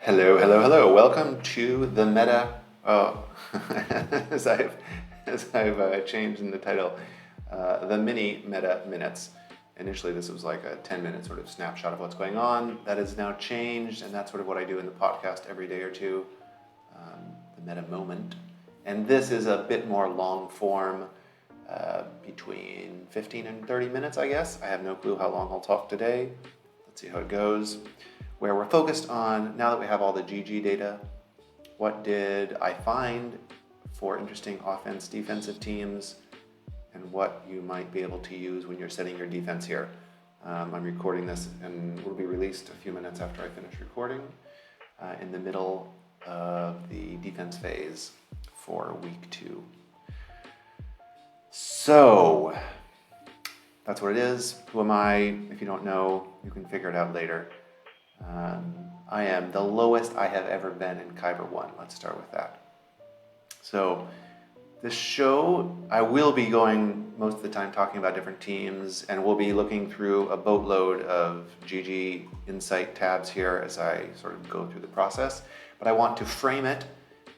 Hello, hello, hello. Welcome to the meta. Oh, as I've changed in the title, the mini meta minutes. Initially, this was like a 10-minute sort of snapshot of what's going on. That has now changed, and that's sort of what I do in the podcast every day or two, the meta moment. And this is a bit more long form, between 15 and 30 minutes, I guess. I have no clue how long I'll talk today. Let's see how it goes. Where we're focused on, now that we have all the GG data, what did I find for interesting offense, defensive teams, and what you might be able to use when you're setting your defense here. I'm recording this and will be released a few minutes after I finish recording, in the middle of the defense phase for week 2. So, that's what it is. Who am I? If you don't know, you can figure it out later. I am the lowest I have ever been in Kyber 1. Let's start with that. So, this show, I will be going most of the time talking about different teams, and we'll be looking through a boatload of GG Insight tabs here as I sort of go through the process. But I want to frame it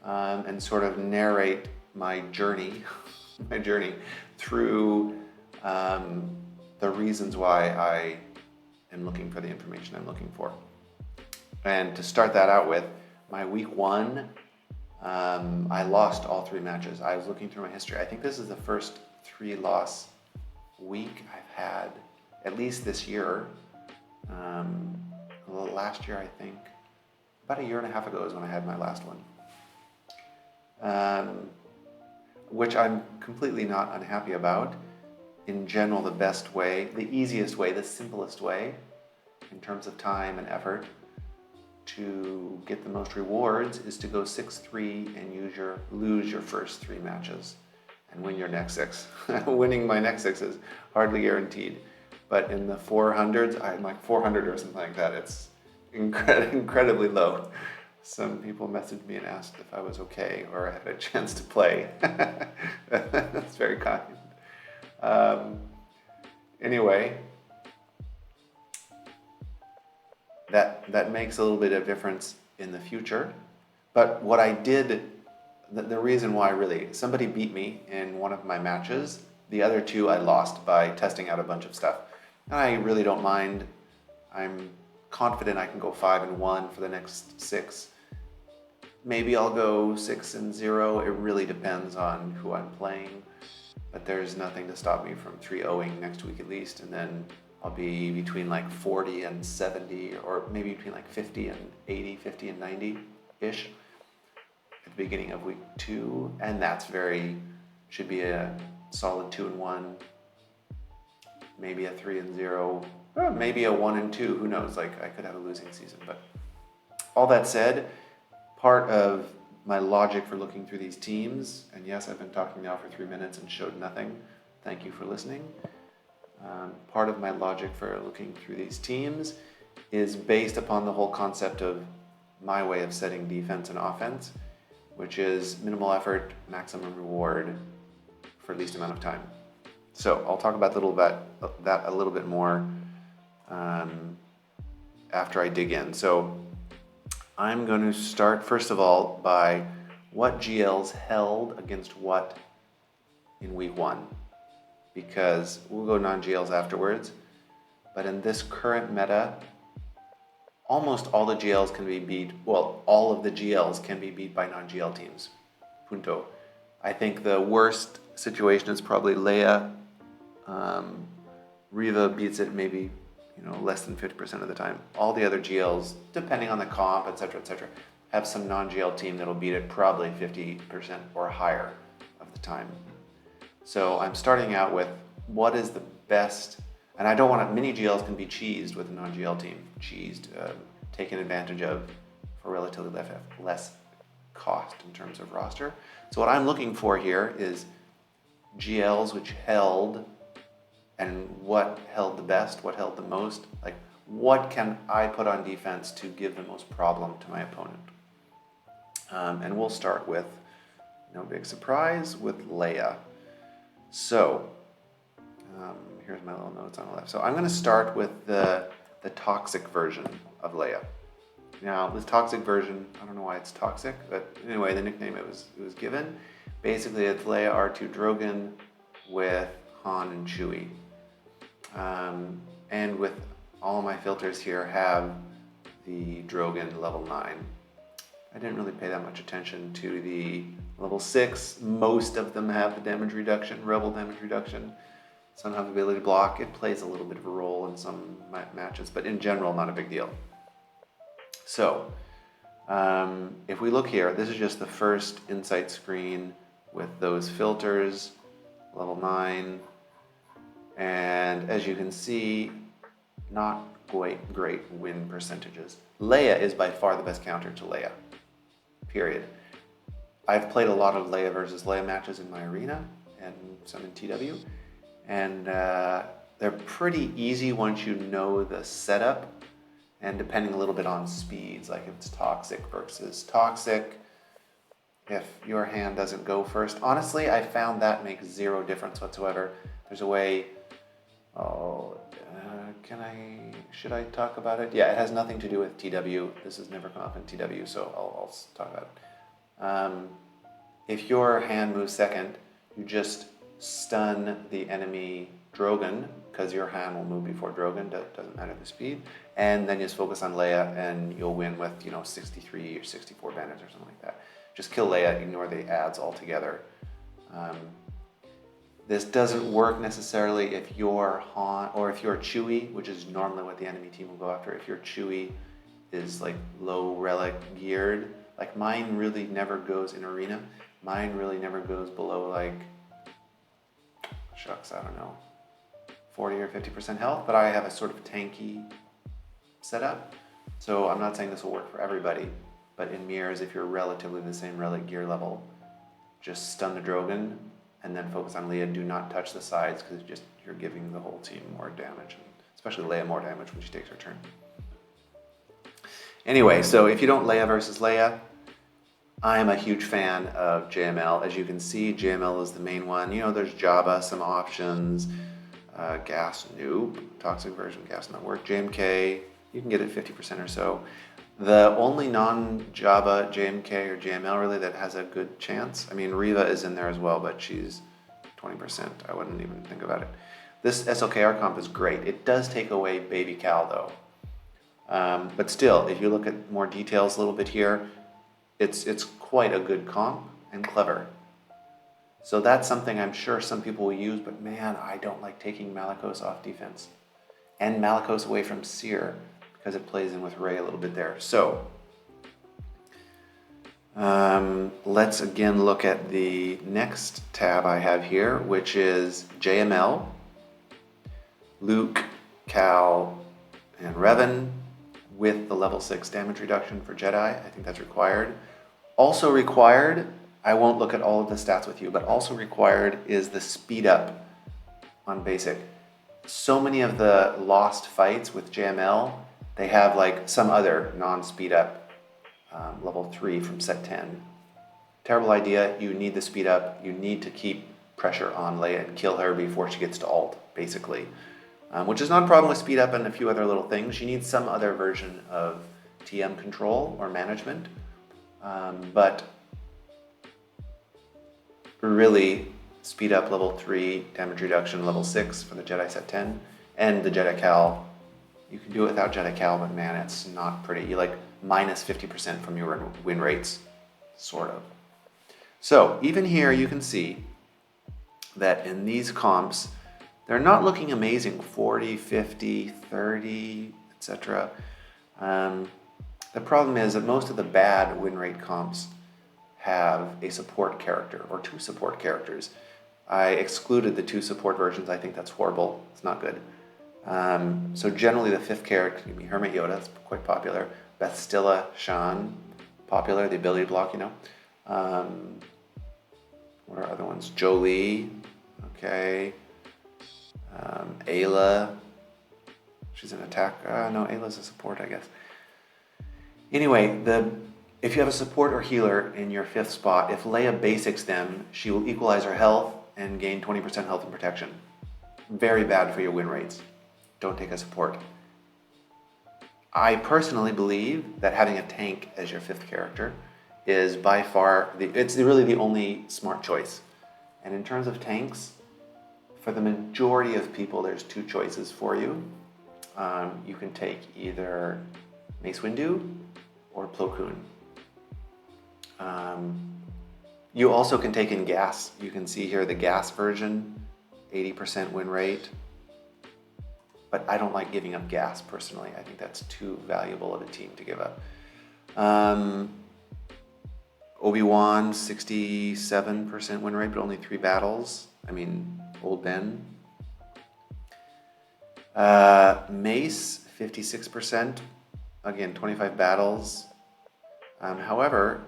and sort of narrate my journey, through the reasons why I am looking for the information I'm looking for. And to start that out with, my week 1, I lost all 3 matches. I was looking through my history. I think this is the first 3-loss week I've had, at least this year. Last year, I think, about a year and a half ago is when I had my last one. Which I'm completely not unhappy about. In general, the best way, the easiest way, the simplest way, in terms of time and effort, to get the most rewards is to go 6-3 and lose your first 3 matches and win your next 6. Winning my next 6 is hardly guaranteed, but in the 400s, I'm like 400 or something like that. It's incredibly low. Some people messaged me and asked if I was okay or I had a chance to play. That's very kind. Anyway, that makes a little bit of difference in the future. But what I did, the reason why really, somebody beat me in one of my matches. The other 2 I lost by testing out a bunch of stuff. And I really don't mind. I'm confident I can go 5-1 for the next 6. Maybe I'll go 6-0. It really depends on who I'm playing. But there's nothing to stop me from 3-0ing next week at least, and then I'll be between like 40 and 70, or maybe between like 50 and 80, 50 and 90-ish at the beginning of week 2, and that's should be a solid 2-1, maybe a 3-0, maybe a 1-2, who knows, like I could have a losing season. But all that said, part of my logic for looking through these teams, and yes, I've been talking now for 3 minutes and showed nothing. Thank you for listening. Part of my logic for looking through these teams is based upon the whole concept of my way of setting defense and offense, which is minimal effort, maximum reward for least amount of time. So I'll talk about that a little bit more after I dig in. So I'm going to start, first of all, by what GLs held against what in week 1, because we'll go non-GLs afterwards. But in this current meta, almost all the GLs can be beat, all of the GLs can be beat by non-GL teams. Punto. I think the worst situation is probably Leia. Riva beats it maybe less than 50% of the time. All the other GLs, depending on the comp, etc., have some non-GL team that'll beat it probably 50% or higher of the time. So I'm starting out with what is the best, and I don't want to, many GLs can be cheesed with a non-GL team, taken advantage of for relatively less cost in terms of roster. So what I'm looking for here is GLs which held, and what held the best, what held the most, like what can I put on defense to give the most problem to my opponent. And we'll start with, no big surprise, with Leia. So, here's my little notes on the left. So I'm going to start with the toxic version of Leia. Now, this toxic version, I don't know why it's toxic, but anyway, the nickname it was given. Basically, it's Leia R2 Drogon with Han and Chewie. And with all my filters here have the Drogon level 9. I didn't really pay that much attention to the level 6. Most of them have the damage reduction, rebel damage reduction. Some have ability block. It plays a little bit of a role in some matches, but in general, not a big deal. So, if we look here, this is just the first insight screen with those filters, level 9. And as you can see, not great win percentages. Leia is by far the best counter to Leia, period. I've played a lot of Leia versus Leia matches in my arena and some in TW, and they're pretty easy once you know the setup, and depending a little bit on speeds, like if it's toxic versus toxic, if your hand doesn't go first. Honestly, I found that makes zero difference whatsoever. There's a way, should I talk about it? Yeah, it has nothing to do with TW. This has never come up in TW, so I'll talk about it. If your hand moves second, you just stun the enemy Drogon, because your hand will move before Drogon, doesn't matter the speed, and then you just focus on Leia, and you'll win with 63 or 64 bandits or something like that. Just kill Leia, ignore the adds altogether. This doesn't work necessarily if you're Han, or if you're Chewie, which is normally what the enemy team will go after. If your Chewie is like low relic geared, like mine really never goes in arena. Mine really never goes below like, I don't know, 40 or 50% health, but I have a sort of tanky setup. So I'm not saying this will work for everybody, but in mirrors, if you're relatively the same relic gear level, just stun the Drogon and then focus on Leia. Do not touch the sides, because you're giving the whole team more damage, and especially Leia more damage when she takes her turn. Anyway, so if you don't Leia versus Leia, I'm a huge fan of JML. As you can see, JML is the main one. There's Jaba, some options, gas, nope, toxic version, gas not work, JMK, you can get it 50% or so. The only non-Jaba JMK or JML really that has a good chance, Riva is in there as well, but she's 20%. I wouldn't even think about it. This SLKR comp is great. It does take away Baby Cal though. But still, if you look at more details a little bit here, it's quite a good comp and clever. So that's something I'm sure some people will use, but man, I don't like taking Malgus off defense. And Malgus away from Seer, because it plays in with Rey a little bit there. So, let's again look at the next tab I have here, which is JML, Luke, Cal, and Revan with the level 6 damage reduction for Jedi. I think that's required. Also required, I won't look at all of the stats with you, but also required is the speed up on basic. So many of the lost fights with JML, they have like some other non-speed up level 3 from set 10. Terrible idea. You need the speed up. You need to keep pressure on Leia and kill her before she gets to ult, basically. Which is not a problem with speed up and a few other little things. You need some other version of TM control or management. But really, speed up level 3, damage reduction level 6 for the Jedi set 10, and the Jedi Cal. You can do it without Jedi Cal, but man, it's not pretty. You like minus 50% from your win rates, sort of. So even here you can see that in these comps, they're not looking amazing, 40, 50, 30, etc. The problem is that most of the bad win rate comps have a support character or 2 support characters. I excluded the 2 support versions. I think that's horrible. It's not good. So generally the 5th character can be Hermit Yoda. It's quite popular. Bastilla Shan, popular. The ability block, what are other ones? Jolie, okay. Ayla, she's an attack. No, Ayla's a support, I guess. Anyway, if you have a support or healer in your 5th spot, if Leia basics them, she will equalize her health and gain 20% health and protection. Very bad for your win rates. Don't take a support. I personally believe that having a tank as your 5th character is by far, it's really the only smart choice. And in terms of tanks, for the majority of people, there's 2 choices for you. You can take either Mace Windu or Plo Koon. You also can take in gas. You can see here the gas version, 80% win rate. But I don't like giving up gas personally. I think that's too valuable of a team to give up. Obi-Wan, 67% win rate, but only 3 battles. I mean, Old Ben. Mace, 56%. Again, 25 battles. However,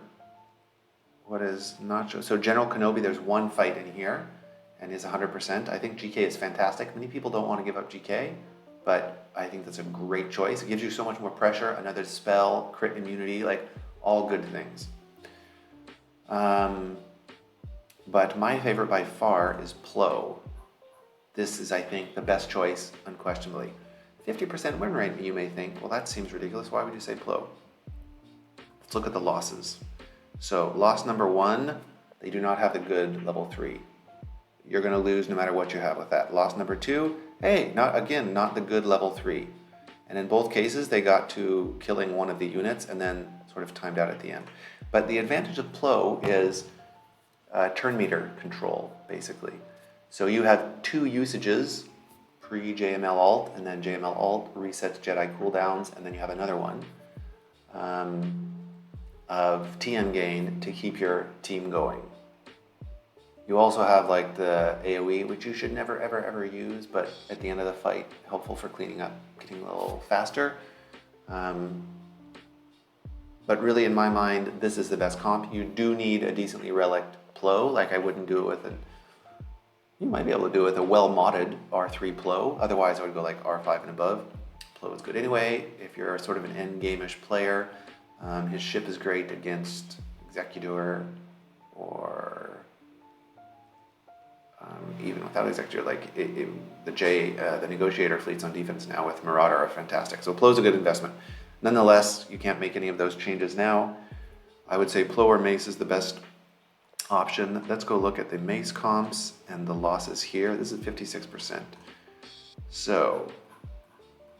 what is not so General Kenobi, there's 1 fight in here and is 100%. I think GK is fantastic. Many people don't want to give up GK, but I think that's a great choice. It gives you so much more pressure, another spell, crit immunity, like all good things. But my favorite by far is Plo. This is, I think, the best choice, unquestionably. 50% win rate, you may think, well, that seems ridiculous. Why would you say Plo? Let's look at the losses. So, loss number 1, they do not have the good level 3. You're going to lose no matter what you have with that. Loss number 2, hey, not the good level 3. And in both cases, they got to killing one of the units and then sort of timed out at the end. But the advantage of Plo is turn meter control, basically. So you have 2 usages, pre-JML alt, and then JML alt resets Jedi cooldowns, and then you have another one of TM gain to keep your team going. You also have like the AoE, which you should never, ever, ever use, but at the end of the fight, helpful for cleaning up, getting a little faster. But really, in my mind, this is the best comp. You do need a decently relicked Plo, like I wouldn't do it with you might be able to do it with a well-modded R3 Plo. Otherwise, I would go like R5 and above. Plo is good anyway. If you're sort of an endgame-ish player, his ship is great against Executor or even without Executor, like the Negotiator fleets on defense now with Marauder are fantastic. So Plo's a good investment. Nonetheless, you can't make any of those changes now. I would say Plo or Mace is the best option. Let's go look at the Mace comps and the losses here. This is 56%. So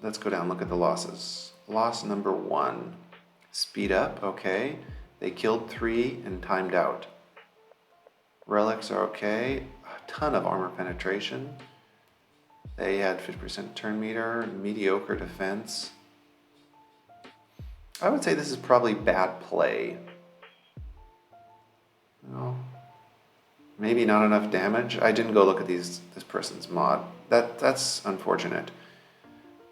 let's go down and look at the losses. Loss number 1, speed up, okay. They killed 3 and timed out. Relics are okay. A ton of armor penetration. They had 50% turn meter, mediocre defense. I would say this is probably bad play. No, maybe not enough damage. I didn't go look at this person's mod. That's unfortunate.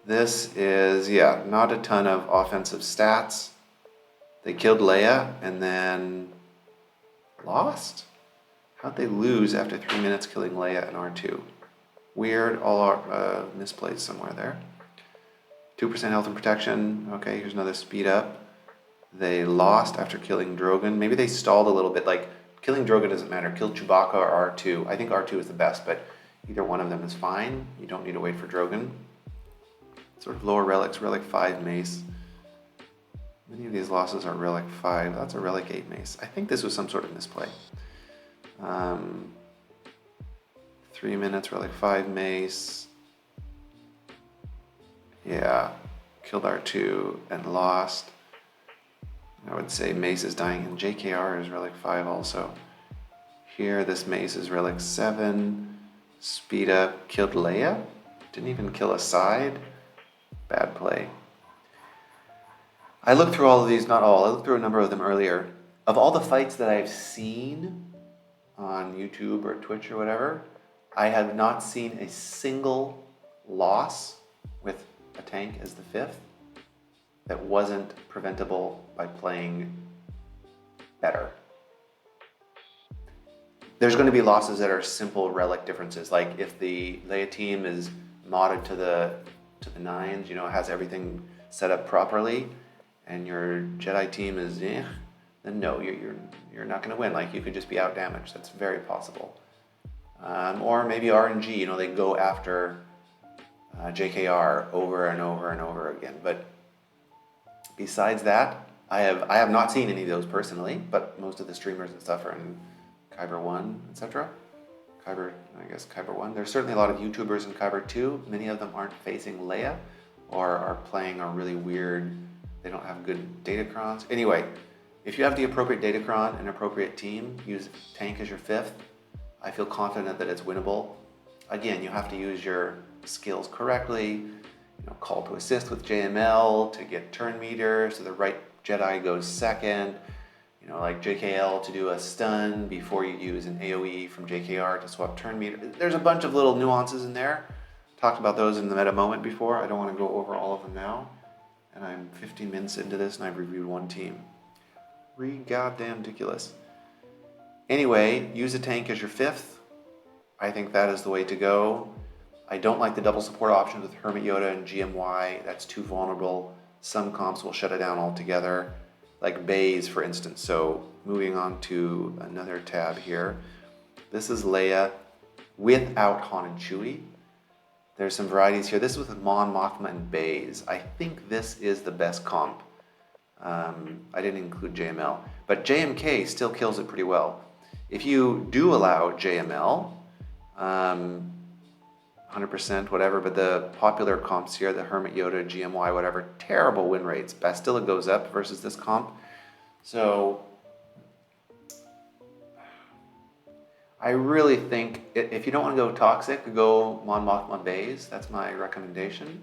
This is, yeah, not a ton of offensive stats. They killed Leia and then lost? How'd they lose after 3 minutes killing Leia and R2? Weird, all misplaced somewhere there. 2% health and protection. Okay, here's another speed up. They lost after killing Drogon. Maybe they stalled a little bit. Like, killing Drogon doesn't matter. Kill Chewbacca or R2. I think R2 is the best, but either one of them is fine. You don't need to wait for Drogon. Sort of lower relics. Relic 5 Mace. Many of these losses are Relic 5. That's a Relic 8 Mace. I think this was some sort of misplay. 3 minutes, Relic 5 Mace. Yeah, killed R2 and lost. I would say Mace is dying, and JKR is Relic 5 also. Here, this Mace is Relic 7. Speed up, killed Leia. Didn't even kill a side. Bad play. I looked through all of these, not all, I looked through a number of them earlier. Of all the fights that I've seen on YouTube or Twitch or whatever, I have not seen a single loss with a tank as the 5th that wasn't preventable by playing better. There's going to be losses that are simple relic differences, like if the Leia team is modded to the 9s, you know, has everything set up properly, and your Jedi team is then no, you're not going to win. Like, you could just be out damaged. That's very possible. Or maybe RNG, you know, they go after JKR over and over and over again. But Besides that, I have not seen any of those personally, but most of the streamers and stuff are in Kyber 1, etc. Kyber, I guess Kyber 1. There's certainly a lot of YouTubers in Kyber 2. Many of them aren't facing Leia or are playing a really weird, they don't have good datacrons. Anyway, if you have the appropriate datacron and appropriate team, use tank as your 5th. I feel confident that it's winnable. Again, you have to use your skills correctly. Call to assist with JML to get turn meter so the right Jedi goes second. Like JKL to do a stun before you use an AoE from JKR to swap turn meter. There's a bunch of little nuances in there. Talked about those in the meta moment before. I don't want to go over all of them now. And I'm 15 minutes into this and I've reviewed one team. Goddamn ridiculous. Anyway, use a tank as your 5th. I think that is the way to go. I don't like the double support options with Hermit Yoda and GMY. That's too vulnerable. Some comps will shut it down altogether, like Baze, for instance. So moving on to another tab here. This is Leia without Han and Chewie. There's some varieties here. This is with Mon Mothma and Baze. I think this is the best comp. I didn't include JML, but JMK still kills it pretty well. If you do allow JML, 100% whatever, but the popular comps here, the Hermit Yoda, GMY, whatever, terrible win rates. Bastilla goes up versus this comp. So I really think if you don't want to go toxic, go Mon Mothma Baze. That's my recommendation.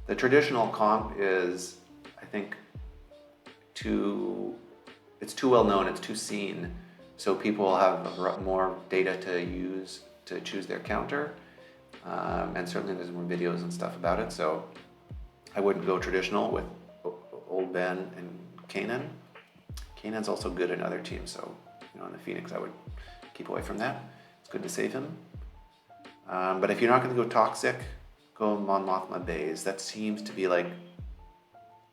The traditional comp is, I think, it's too well known, it's too seen, so people will have more data to use to choose their counter, and certainly there's more videos and stuff about it, so I wouldn't go traditional with Old Ben and Kanan. Kanan's also good in other teams, so in the Phoenix I would keep away from that. It's good to save him. But if you're not going to go toxic, go Mon Mothma Baze. That seems to be like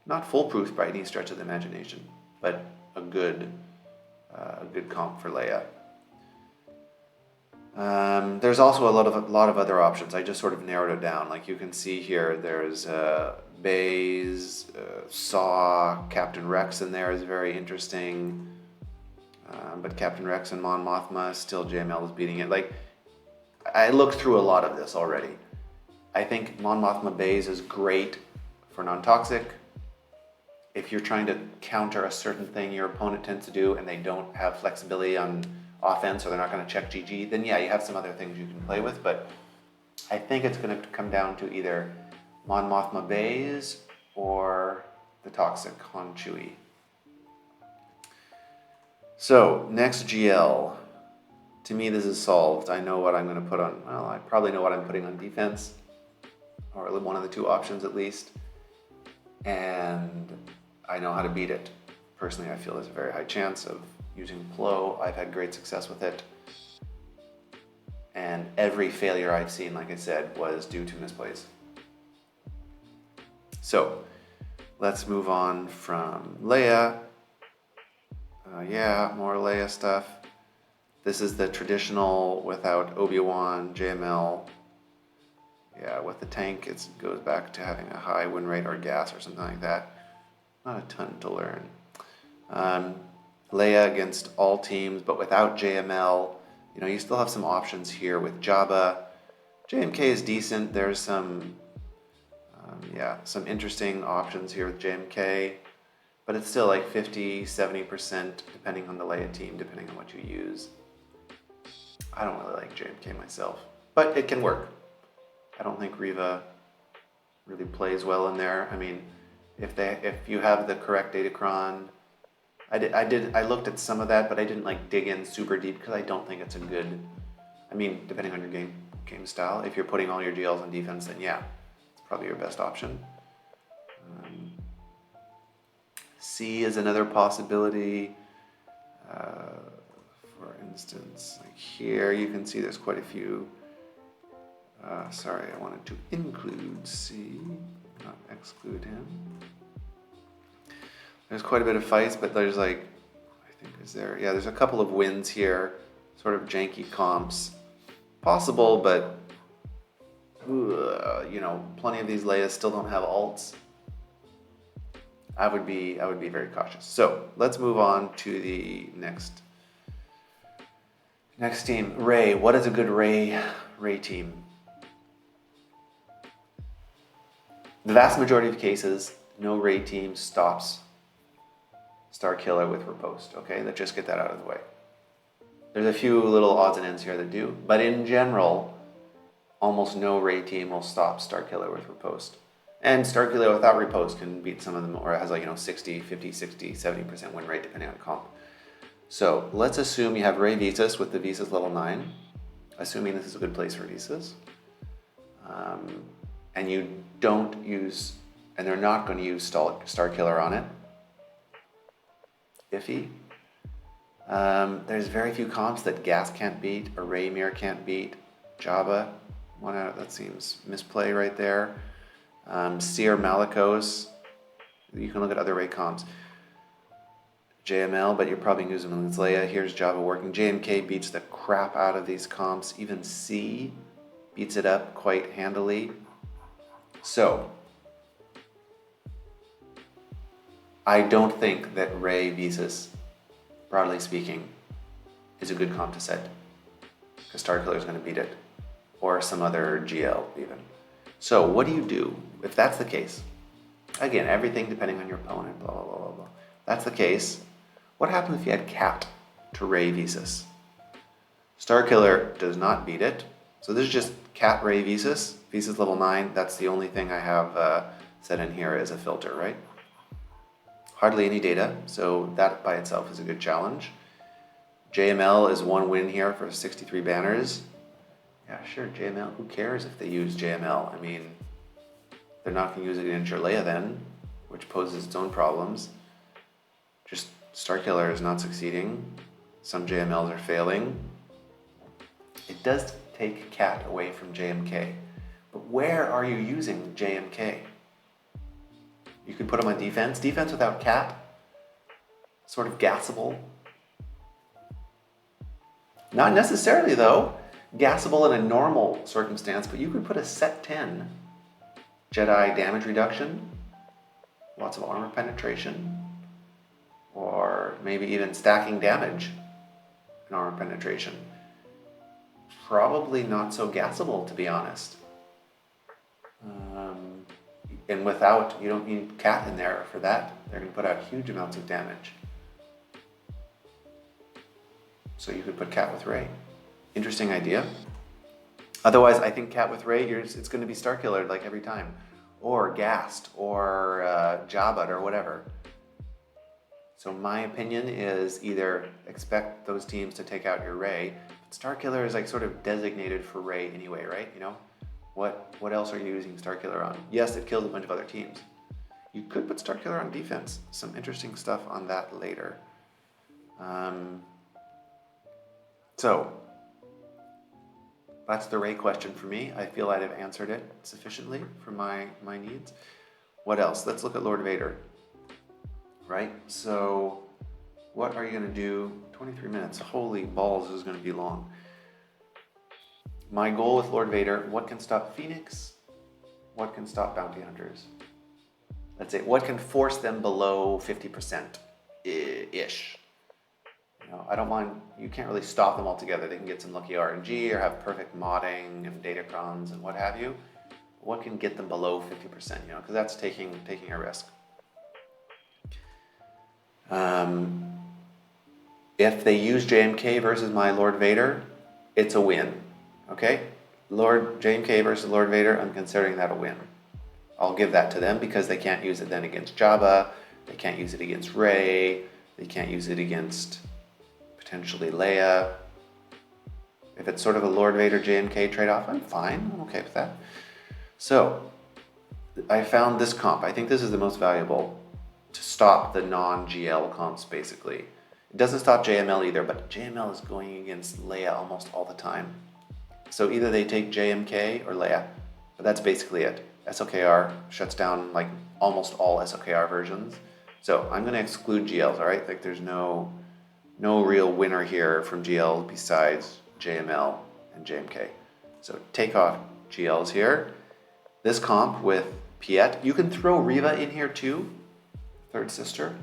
not foolproof by any stretch of the imagination, but a good comp for Leia. There's also a lot of other options. I just sort of narrowed it down. Like you can see here, there's Baze, Saw, Captain Rex in there is very interesting. But Captain Rex and Mon Mothma, still JML is beating it. Like, I looked through a lot of this already. I think Mon Mothma Baze is great for non-toxic. If you're trying to counter a certain thing your opponent tends to do and they don't have flexibility on offense or they're not going to check GG, then yeah, you have some other things you can play with. But I think it's going to come down to either Mon Mothma Baze or the toxic Han Chewie. So, next GL. To me, this is solved. I know what I'm going to put on, well, I probably know what I'm putting on defense, or one of the two options at least, and I know how to beat it. Personally, I feel there's a very high chance of using Plo. I've had great success with it, and every failure I've seen, like I said, was due to misplays. So, let's move on from Leia. Yeah, more Leia stuff. This is the traditional without Obi-Wan, JML. Yeah, with the tank, it goes back to having a high win rate or gas or something like that. Not a ton to learn. Leia against all teams, but without JML. You still have some options here with Jaba. JMK is decent. There's some interesting options here with JMK. But it's still like 50, 70% depending on the Leia team, depending on what you use. I don't really like JMK myself, but it can work. I don't think Reva really plays well in there. I mean, if you have the correct datacron, I looked at some of that, but I didn't like dig in super deep because I don't think it's a good. I mean, depending on your game style, if you're putting all your GLs on defense, then yeah, it's probably your best option. C is another possibility. For instance, like here you can see there's quite a few. Sorry, I wanted to include C, not exclude him. There's quite a bit of fights, but there's like, I think there's a couple of wins here, sort of janky comps. Possible, but plenty of these Leias still don't have alts. I would be very cautious. So let's move on to the next team. Ray. What is a good Ray team? The vast majority of cases, no Ray team stops Star Killer with riposte. Okay, let's just get that out of the way. There's a few little odds and ends here that do, but in general, almost no Ray team will stop Star Killer with riposte. And Star Killer without riposte can beat some of them, or it has 60, 50, 60, 70% win rate depending on comp. So let's assume you have Ray Visas with the Visas level 9, assuming this is a good place for Visas. And you don't use, and they're not going to use Star Killer on it. Iffy. There's very few comps that GAC can't beat, or Ray Mir can't beat. Jaba, that seems misplay right there. Seer Malgus, you can look at other Ray comps. JML, but you're probably using them with Leia. Here's Jaba working. JMK beats the crap out of these comps. Even C beats it up quite handily. So, I don't think that Ray Visas, broadly speaking, is a good comp to set. Because Star Killer is going to beat it. Or some other GL even. So what do you do if that's the case? Again, everything depending on your opponent, blah, blah, blah, blah, blah. That's the case. What happens if you add Cat to Ray Visas? Star Killer does not beat it. So this is just Cat Ray Visas. Visas level 9, that's the only thing I have set in here as a filter, right? Hardly any data, so that by itself is a good challenge. JML is one win here for 63 banners. Yeah, sure, JML. Who cares if they use JML? I mean, they're not going to use it against your Leia then, which poses its own problems. Just Star Killer is not succeeding. Some JMLs are failing. It does take Cat away from JMK. But where are you using JMK? You could put him on defense. Defense without Cat, sort of gassable. Not necessarily though. Gassable in a normal circumstance, but you could put a set 10 Jedi damage reduction, lots of armor penetration, or maybe even stacking damage and armor penetration. Probably not so gassable, to be honest. And without, you don't need Cat in there for that. They're going to put out huge amounts of damage. So you could put Cat with Ray. Interesting idea. Otherwise, I think Cat with Ray, it's going to be Star Killer like every time. Or Gassed, or Jabba, or whatever. So my opinion is either expect those teams to take out your Ray. But Star Killer is like sort of designated for Ray anyway, right? You know, what else are you using Star Killer on? Yes, it kills a bunch of other teams. You could put Star Killer on defense. Some interesting stuff on that later. So that's the Ray question for me. I feel I'd have answered it sufficiently for my needs. What else? Let's look at Lord Vader. Right? So what are you going to do? 23 minutes. Holy balls, this is going to be long. My goal with Lord Vader, what can stop Phoenix? What can stop bounty hunters? Let's say, what can force them below 50%-ish? You know, I don't mind, you can't really stop them altogether. They can get some lucky RNG or have perfect modding and datacrons and what have you. What can get them below 50%, you know, because that's taking a risk. If they use JMK versus my Lord Vader, it's a win. Okay? Lord JMK versus Lord Vader, I'm considering that a win. I'll give that to them because they can't use it then against Jabba, they can't use it against Rey, they can't use it against potentially Leia. If it's sort of a Lord Vader JMK trade-off, I'm fine. I'm okay with that. So, I found this comp. I think this is the most valuable to stop the non-GL comps, basically. It doesn't stop JML either, but JML is going against Leia almost all the time. So either they take JMK or Leia, but that's basically it. SOKR shuts down like almost all SOKR versions. So I'm going to exclude GLs, all right? Like there's no real winner here from GL besides JML and JMK. So take off GLs here. This comp with Piet, you can throw Riva in here too. third sister.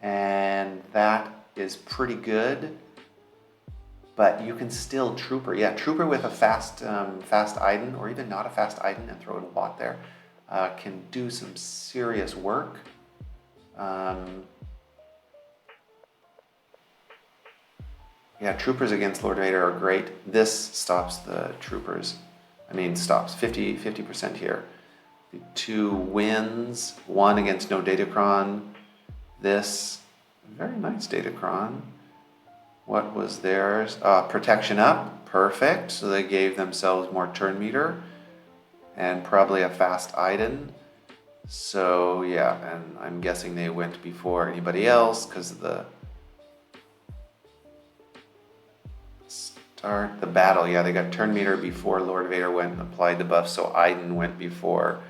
And that is pretty good. But you can still trooper. Yeah, trooper with a fast Iden, or even not a fast Iden, and throw in a bot there, can do some serious work. Yeah, troopers against Lord Vader are great. This stops the troopers. I mean, stops 50% here. The 2 wins, 1 against no datacron. This, very nice datacron. What was theirs? Protection up, perfect. So they gave themselves more turn meter and probably a fast Iden. So yeah, and I'm guessing they went before anybody else because of the start the battle. Yeah, they got turn meter before Lord Vader went and applied the buff. So Iden went before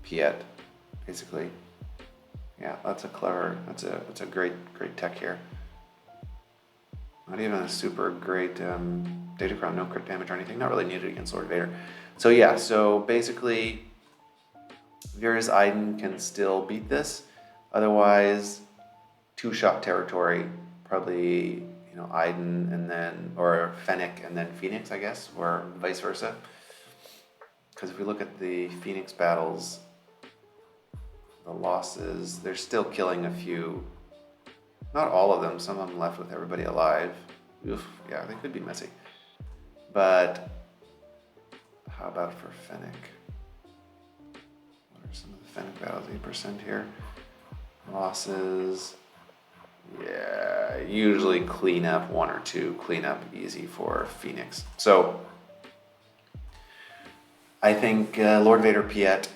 Piet, basically. Yeah, that's a clever, that's a great tech here. Not even a super great datacron, no crit damage or anything, not really needed against Lord Vader. So yeah, so basically Vera's Iden can still beat this. Otherwise, 2-shot territory, probably, you know, Iden and then, or Fennec and then Phoenix, I guess, or vice versa. Because if we look at the Phoenix battles, the losses, they're still killing a few. Not all of them, some of them left with everybody alive. Oof, yeah, they could be messy. But how about for Fennec? What are some of the Fennec battles? 8% here. Losses. Yeah, usually clean up 1 or 2. Clean up easy for Phoenix. So I think Lord Vader Piet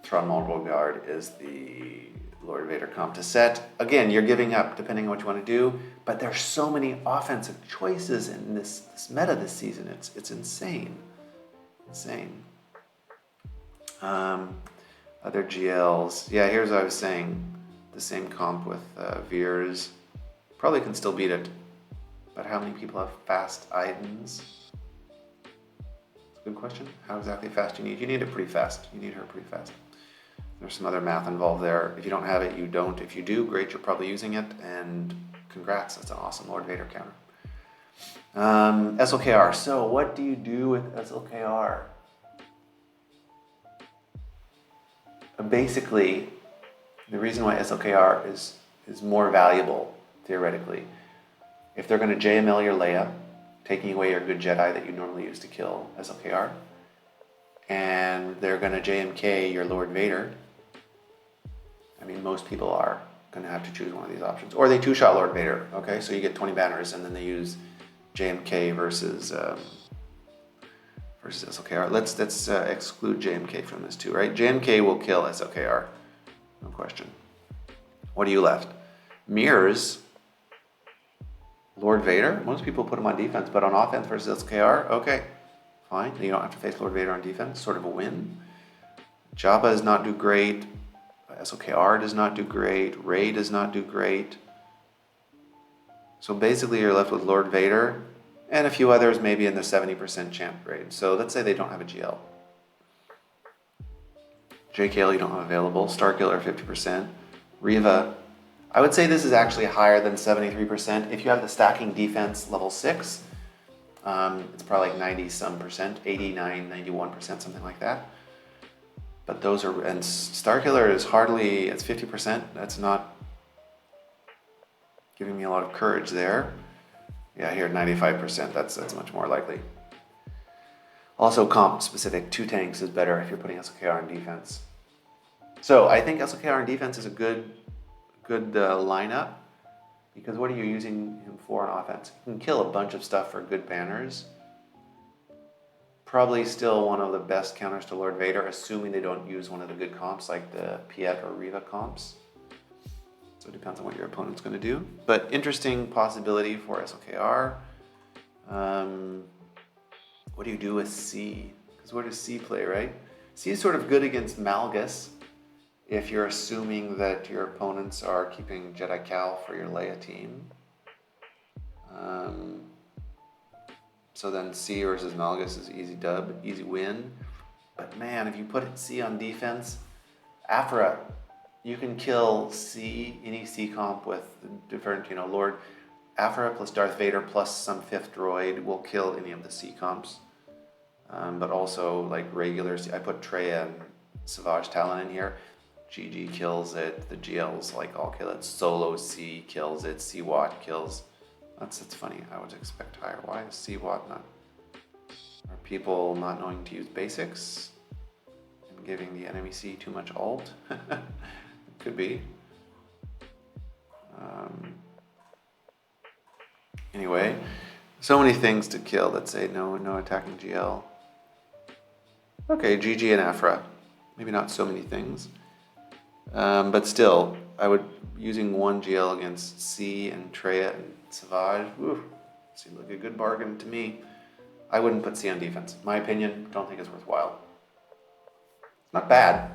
Tron Multiple Guard is the Lord Vader comp to set. Again, you're giving up depending on what you want to do, but there's so many offensive choices in this meta this season. It's insane. Insane. Other GLs. Yeah, here's what I was saying. The same comp with Veers. Probably can still beat it. But how many people have fast Idens? It's a good question. How exactly fast do you need? You need it pretty fast. You need her pretty fast. There's some other math involved there. If you don't have it, you don't. If you do, great, you're probably using it. And congrats, that's an awesome Lord Vader counter. SLKR. So what do you do with SLKR? Basically, the reason why SLKR is more valuable, theoretically, if they're going to JML your Leia, taking away your good Jedi that you normally use to kill SLKR, and they're going to JMK your Lord Vader, I mean, most people are going to have to choose one of these options. Or they 2-shot Lord Vader, okay? So you get 20 banners, and then they use JMK versus SLKR. Let's exclude JMK from this too, right? JMK will kill SLKR, no question. What are you left? Mirrors, Lord Vader. Most people put him on defense, but on offense versus SLKR, okay, fine. You don't have to face Lord Vader on defense, sort of a win. Jaba does not do great. SLKR does not do great. Rey does not do great. So basically you're left with Lord Vader and a few others maybe in the 70% champ grade. So let's say they don't have a GL. JKL you don't have available. Starkiller 50%. Reva, I would say this is actually higher than 73%. If you have the stacking defense level 6, it's probably like 90-some percent, 89, 91%, something like that. But those are, and Starkiller is hardly, it's 50%. That's not giving me a lot of courage there. Yeah, here 95%, that's much more likely. Also comp specific, 2 tanks is better if you're putting SLKR in defense. So I think SLKR in defense is a good lineup, because what are you using him for on offense? You can kill a bunch of stuff for good banners. Probably still one of the best counters to Lord Vader, assuming they don't use one of the good comps like the Piet or Reva comps. So it depends on what your opponent's going to do. But interesting possibility for SLKR. What do you do with C? Because where does C play, right? C is sort of good against Malgus if you're assuming that your opponents are keeping Jedi Cal for your Leia team. So then C versus Malgus is easy dub, easy win. But man, if you put C on defense, Aphra, you can kill any C comp with different, Lord Aphra plus Darth Vader plus some 5th droid will kill any of the C comps. But also like regular I put Traya and Savage Talon in here. GG kills it. The GLs like all kill it. Solo C kills it. C-Watt kills. That's funny. I would expect higher. Why is C-Watt not? Are people not knowing to use basics and giving the enemy C too much ult? Could be. Anyway, so many things to kill. Let's say no attacking GL. Okay, GG and Aphra. Maybe not so many things. But still, I would, using 1 GL against C and Traya and Savage, seemed like a good bargain to me. I wouldn't put C on defense. My opinion, don't think it's worthwhile. It's not bad.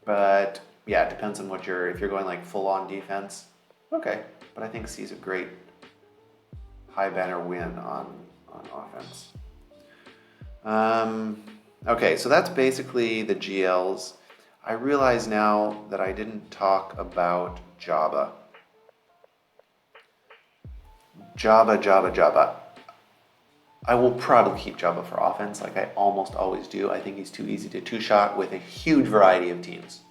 But yeah, it depends on if you're going like full on defense, okay. But I think C is a great high banner win on offense. Okay, so that's basically the GLs. I realize now that I didn't talk about Jaba. Jaba. I will probably keep Jaba for offense, like I almost always do. I think he's too easy to two-shot with a huge variety of teams.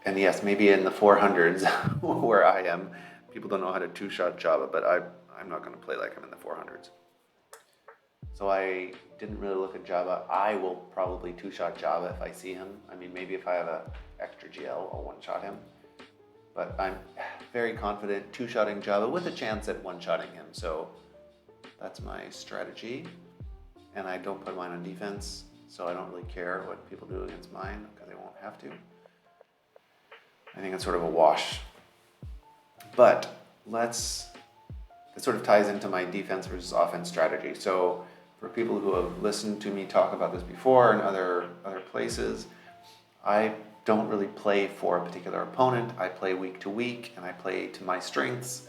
And yes, maybe in the 400s where I am, people don't know how to two-shot Jaba, but I'm not going to play like I'm in the 400s. So I didn't really look at Jaba. I will probably two-shot Jaba if I see him. I mean, maybe if I have an extra GL, I'll one-shot him. But I'm very confident two-shotting Jaba with a chance at one-shotting him. So that's my strategy. And I don't put mine on defense, so I don't really care what people do against mine because they won't have to. I think it's sort of a wash. But it sort of ties into my defense versus offense strategy. So for people who have listened to me talk about this before in other places, I don't really play for a particular opponent. I play week to week, and I play to my strengths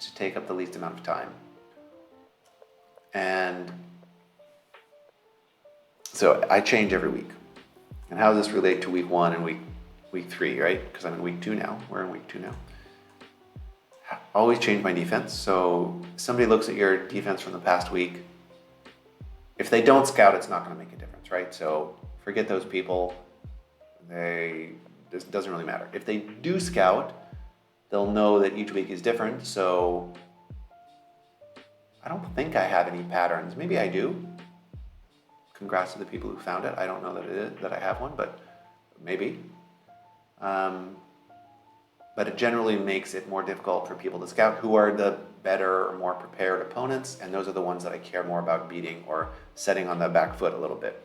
to take up the least amount of time. And so I change every week. And how does this relate to week 1 and week 3, right? Because I'm in week 2 now. We're in week 2 now. Always change my defense. So somebody looks at your defense from the past week. If they don't scout, it's not going to make a difference, right? So forget those people. This doesn't really matter. If they do scout, they'll know that each week is different. So I don't think I have any patterns. Maybe I do. Congrats to the people who found it. I don't know that I have one, but maybe. But it generally makes it more difficult for people to scout who are the better or more prepared opponents, and those are the ones that I care more about beating or setting on the back foot a little bit.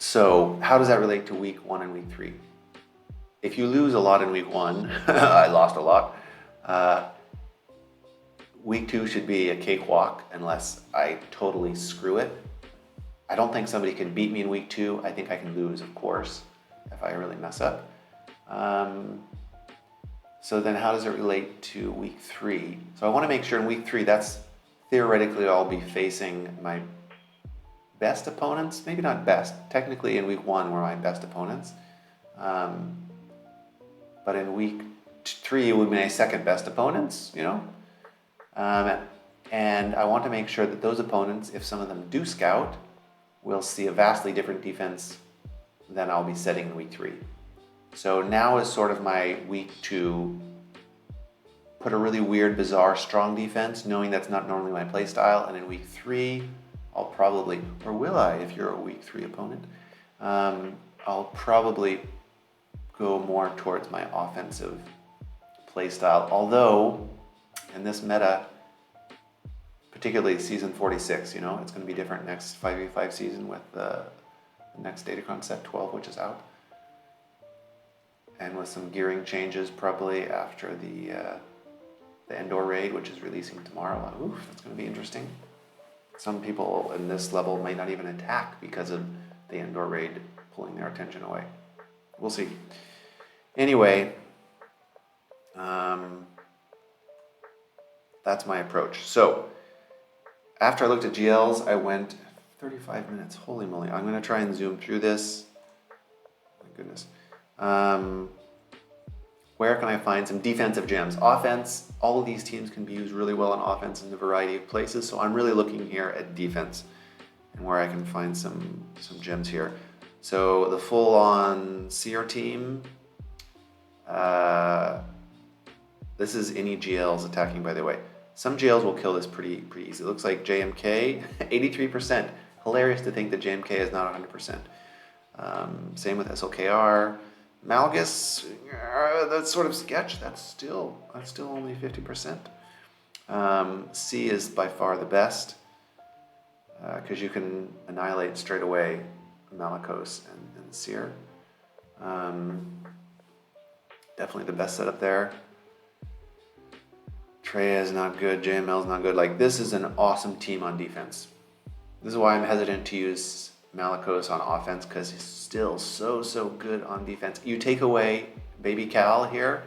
So how does that relate to week 1 and week 3? If you lose a lot in week 1, I lost a lot. Week 2 should be a cakewalk unless I totally screw it. I don't think somebody can beat me in week 2. I think I can lose, of course, if I really mess up. So then how does it relate to week 3? So I want to make sure in week 3, that's theoretically I'll be facing my best opponents. Maybe not best. Technically in week 1 were my best opponents. But in week 3 it would be my second best opponents, and I want to make sure that those opponents, if some of them do scout, will see a vastly different defense than I'll be setting in week 3. So now is sort of my week to put a really weird, bizarre, strong defense, knowing that's not normally my play style. And in week 3, I'll probably, or will I, if you're a week 3 opponent, I'll probably go more towards my offensive play style. Although, in this meta, particularly season 46, it's going to be different next 5v5 season with the next datacron set 12, which is out. And with some gearing changes probably after the Endor raid, which is releasing tomorrow. Oof, that's going to be interesting. Some people in this level may not even attack because of the Endor raid pulling their attention away. We'll see. Anyway, That's my approach. So after I looked at GLs, I went 35 minutes. Holy moly. I'm going to try and zoom through this. My goodness. Where can I find some defensive gems? Offense, all of these teams can be used really well on offense in a variety of places. So I'm really looking here at defense and where I can find some gems here. So the full-on Seer team, this is any GLs attacking, by the way. Some GLs will kill this pretty easy. It looks like JMK, 83%. Hilarious to think that JMK is not 100%. Same with SLKR. Malgus, that's sort of sketch. That's still only 50%. C is by far the best because you can annihilate straight away Malgus and Seer. Definitely the best setup there. Treya is not good. JML is not good. Like, this is an awesome team on defense. This is why I'm hesitant to use Malgus on offense, because he's still so good on defense. You take away Baby Cal here,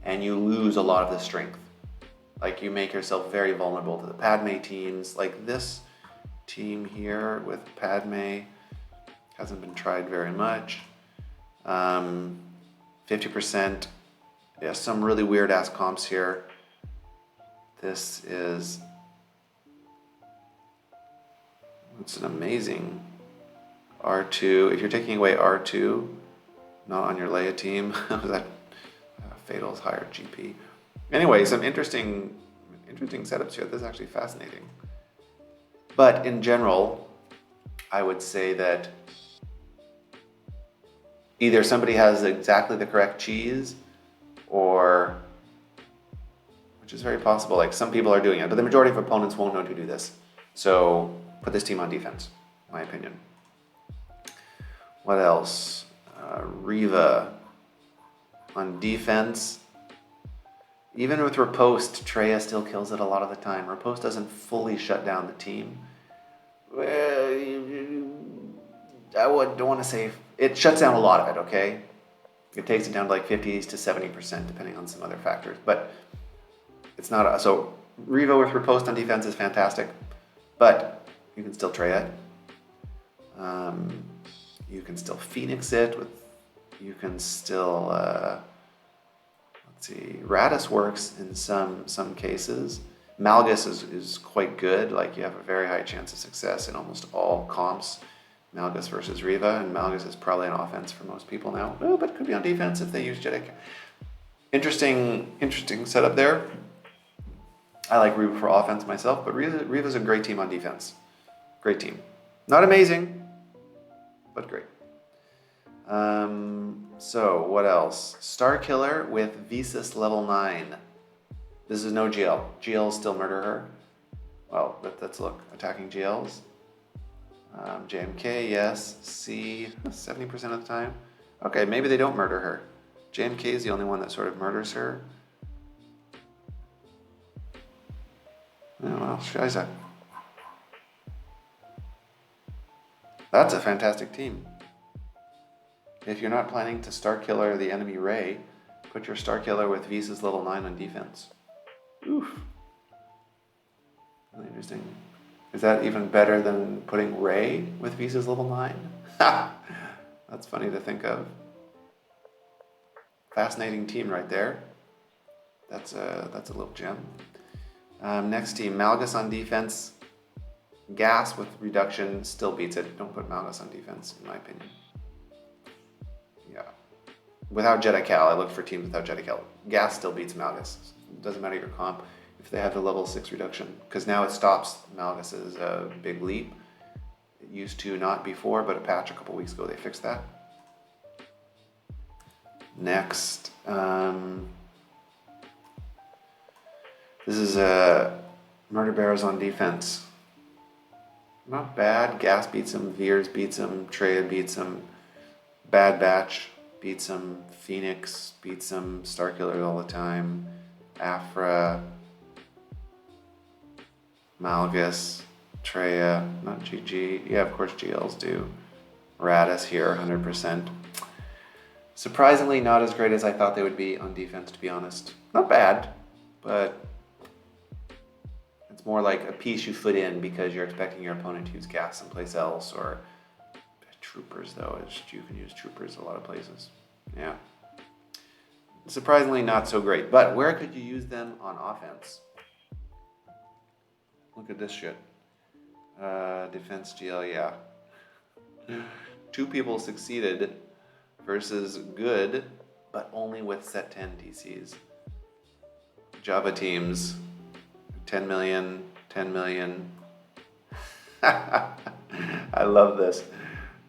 and you lose a lot of the strength. Like, you make yourself very vulnerable to the Padme teams. Like this team here with Padme hasn't been tried very much. 50%. Yeah, some really weird ass comps here. This is, it's an amazing R2. If you're taking away R2, not on your Leia team, that Fatal's higher GP. Anyway, some interesting setups here. This is actually fascinating. But in general, I would say that either somebody has exactly the correct cheese, or, which is very possible, like some people are doing it, but the majority of opponents won't know to do this. So put this team on defense, in my opinion. What else? Riva on defense. Even with Riposte, Treya still kills it a lot of the time. Riposte doesn't fully shut down the team. Don't want to say, it shuts down a lot of it, okay? It takes it down to like 50s to 70%, depending on some other factors. But it's not, so Riva with Riposte on defense is fantastic, but you can still Treya it. You can still Phoenix it with, you can still, let's see, Radis works in some cases. Malgus is quite good. Like, you have a very high chance of success in almost all comps. Malgus versus Riva, and Malgus is probably an offense for most people now. Oh, but it could be on defense if they use Jedi. Interesting setup there. I like Riva for offense myself, but Riva's a great team on defense. Great team. Not amazing, but great. So what else? Star Killer with Visas level 9. This is no GL. GLs still murder her. Well, let's look. Attacking GLs. JMK, yes. C, 70% of the time. Okay, maybe they don't murder her. JMK is the only one that sort of murders her. Oh, well, Shiza. That's a fantastic team. If you're not planning to Star Killer the enemy Rey, put your Star Killer with Visas level 9 on defense. Oof. Really interesting. Is that even better than putting Rey with Visas level 9? That's funny to think of. Fascinating team right there. That's a little gem. Next team, Malgus on defense. Gas with reduction still beats it. Don't put Malgus on defense, in my opinion. Yeah. Without Jedi Cal, I looked for teams without Jedi Cal. Gas still beats Malgus. It doesn't matter your comp if they have the level 6 reduction, because now it stops Malgus's big leap. It used to not before, but a patch a couple weeks ago they fixed that. Next, this is Murder Bearers on defense. Not bad. Gas beats him, Veers beats him, Treya beats him, Bad Batch beats him, Phoenix beats him, Starkiller all the time, Afra, Malgus, Treya, not GG. Yeah, of course GLs do. Radis here, 100%. Surprisingly, not as great as I thought they would be on defense, to be honest. Not bad, but It's more like a piece you fit in because you're expecting your opponent to use gas someplace else, or troopers though. You can use troopers a lot of places. Yeah. Surprisingly not so great. But where could you use them on offense? Look at this shit. Defense GL, yeah. 2 people succeeded versus good, but only with set 10 DCs. Java teams, 10 million, 10 million. I love this.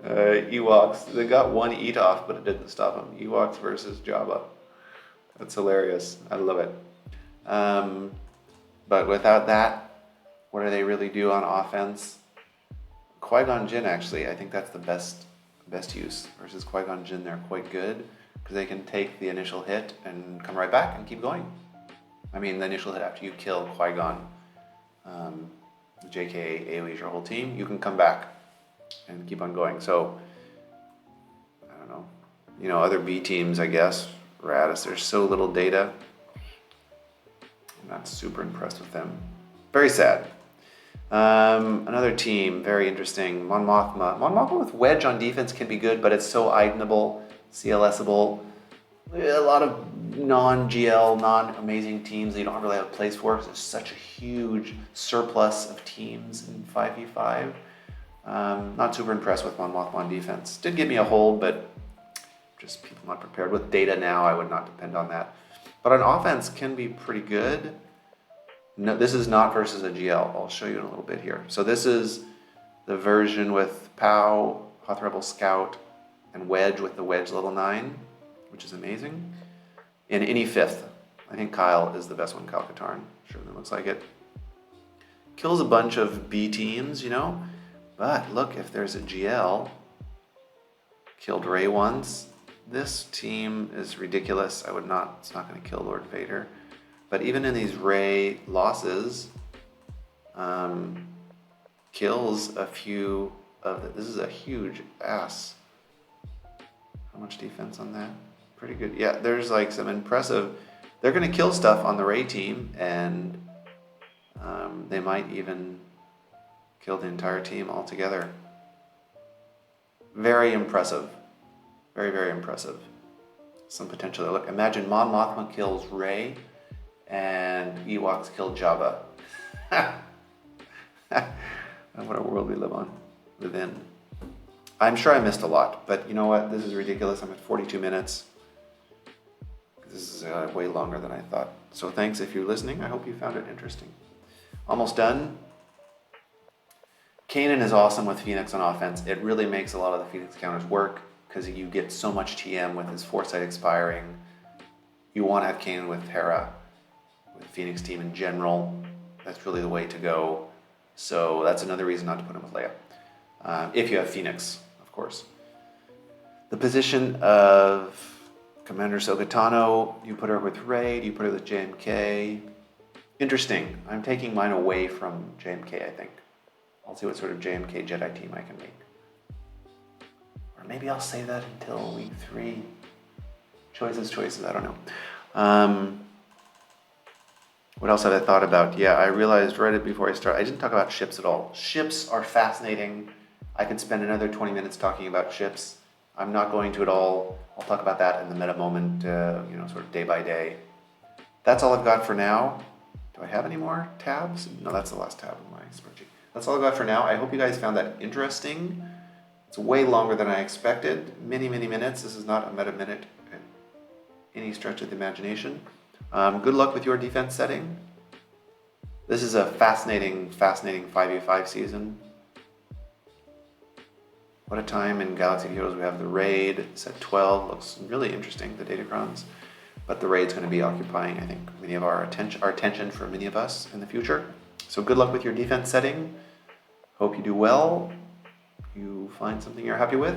Ewoks, they got 1 eat off, but it didn't stop them. Ewoks versus Jaba. That's hilarious. I love it. But without that, what do they really do on offense? Qui-Gon Jinn, actually, I think that's the best use. Versus Qui-Gon Jinn, they're quite good because they can take the initial hit and come right back and keep going. I mean, the initial hit after you kill Qui-Gon, JK AoEs your whole team, you can come back and keep on going. So, I don't know. You know, other B teams, I guess, Radis, there's so little data. I'm not super impressed with them. Very sad. Another team, very interesting, Mon Mothma. Mon Mothma with Wedge on defense can be good, but it's so itemable, CLSable. A lot of non-GL, non-amazing teams that you don't really have a place for because there's such a huge surplus of teams in 5v5. Not super impressed with Mon Mothma on defense. Did give me a hold, but just people not prepared. With data now, I would not depend on that. But on offense can be pretty good. No, this is not versus a GL. I'll show you in a little bit here. So this is the version with POW, Hoth Rebel Scout, and Wedge with the Wedge level 9, which is amazing. In any 5th. I think Kyle is the best one, Kyle Katarn. Sure, that looks like it. Kills a bunch of B teams, you know. But look, if there's a GL, killed Rey once. This team is ridiculous. It's not going to kill Lord Vader. But even in these Rey losses, kills a few of the, this is a huge ass. How much defense on that? Pretty good. Yeah, there's like some impressive, they're going to kill stuff on the Rey team, and they might even kill the entire team altogether. Very impressive. Very, very impressive. Some potential there. Look, imagine Mon Mothma kills Rey, and Ewoks kill Jaba. What a world we live in. I'm sure I missed a lot, but you know what? This is ridiculous. I'm at 42 minutes. This is way longer than I thought. So thanks if you're listening. I hope you found it interesting. Almost done. Kanan is awesome with Phoenix on offense. It really makes a lot of the Phoenix counters work because you get so much TM with his foresight expiring. You want to have Kanan with Hera, with Phoenix team in general. That's really the way to go. So that's another reason not to put him with Leia. If you have Phoenix, of course. The position of Commander Ahsoka, you put her with Rey, you put her with JMK. Interesting. I'm taking mine away from JMK, I think. I'll see what sort of JMK Jedi team I can make. Or maybe I'll save that until week 3. Choices, I don't know. What else have I thought about? Yeah, I realized right before I start, I didn't talk about ships at all. Ships are fascinating. I could spend another 20 minutes talking about ships. I'm not going to at all. I'll talk about that in the meta moment, sort of day by day. That's all I've got for now. Do I have any more tabs? No, that's the last tab in my spreadsheet. That's all I've got for now. I hope you guys found that interesting. It's way longer than I expected. Many, many minutes. This is not a meta minute at any stretch of the imagination. Good luck with your defense setting. This is a fascinating 5v5 season. What a time in Galaxy of Heroes. We have the raid, set 12, looks really interesting, the datacrons. But the raid's going to be occupying, I think, many of our attention for many of us in the future. So good luck with your defense setting. Hope you do well. You find something you're happy with.